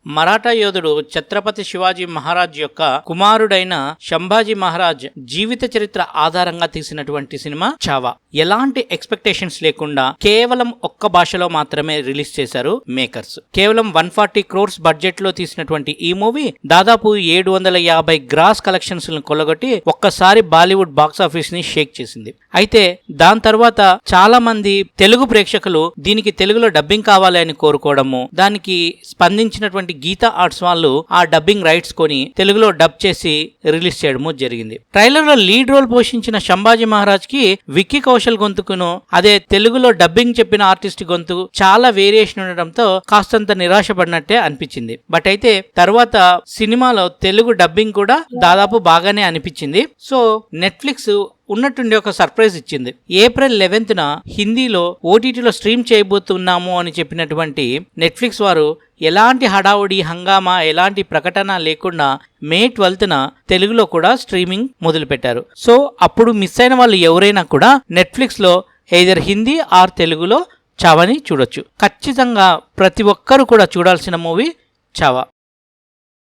మరాఠా యోధుడు ఛత్రపతి శివాజీ మహారాజ్ యొక్క కుమారుడైన సంభాజీ మహారాజ్ జీవిత చరిత్ర ఆధారంగా తీసినటువంటి సినిమా చావా. ఎలాంటి ఎక్స్పెక్టేషన్స్ లేకుండా కేవలం ఒక్క భాషలో మాత్రమే రిలీజ్ చేశారు మేకర్స్. కేవలం 140 crores బడ్జెట్ లో తీసినటువంటి ఈ మూవీ దాదాపు 750 గ్రాస్ కలెక్షన్స్ కొలగొట్టి ఒక్కసారి బాలీవుడ్ బాక్సాఫీస్ ని షేక్ చేసింది. అయితే దాని తర్వాత చాలా మంది తెలుగు ప్రేక్షకులు దీనికి తెలుగులో డబ్బింగ్ కావాలి అని కోరుకోవడము, దానికి స్పందించినటువంటి గీతా ఆర్ట్స్ వాళ్ళు ఆ డబ్బింగ్ రైట్స్ కొని తెలుగులో డబ్ చేసి రిలీజ్ చేయడము జరిగింది. ట్రైలర్ లో లీడ్ రోల్ పోషించిన సంభాజీ మహారాజ్ కి విక్కీ కౌశల్ గొంతుకును అదే తెలుగులో డబ్బింగ్ చెప్పిన ఆర్టిస్ట్ గొంతు చాలా వేరియేషన్ ఉండడంతో కాస్తంత నిరాశపడినట్టే అనిపించింది. బట్ అయితే తర్వాత సినిమాలో తెలుగు డబ్బింగ్ కూడా దాదాపు బాగానే అనిపించింది. సో నెట్ఫ్లిక్స్ ఉన్నట్టుండి ఒక సర్ప్రైజ్ ఇచ్చింది. ఏప్రిల్ 11న హిందీలో ఓటీటీలో స్ట్రీమ్ చేయబోతున్నాము అని చెప్పినటువంటి నెట్ఫ్లిక్స్ వారు ఎలాంటి హడావుడి హంగామా ఎలాంటి ప్రకటన లేకుండా మే 12న తెలుగులో కూడా స్ట్రీమింగ్ మొదలుపెట్టారు. సో అప్పుడు మిస్ అయిన వాళ్ళు ఎవరైనా కూడా నెట్ఫ్లిక్స్ లో ఎయిదర్ హిందీ ఆర్ తెలుగులో చావాని చూడొచ్చు. ఖచ్చితంగా ప్రతి ఒక్కరు కూడా చూడాల్సిన మూవీ చావా.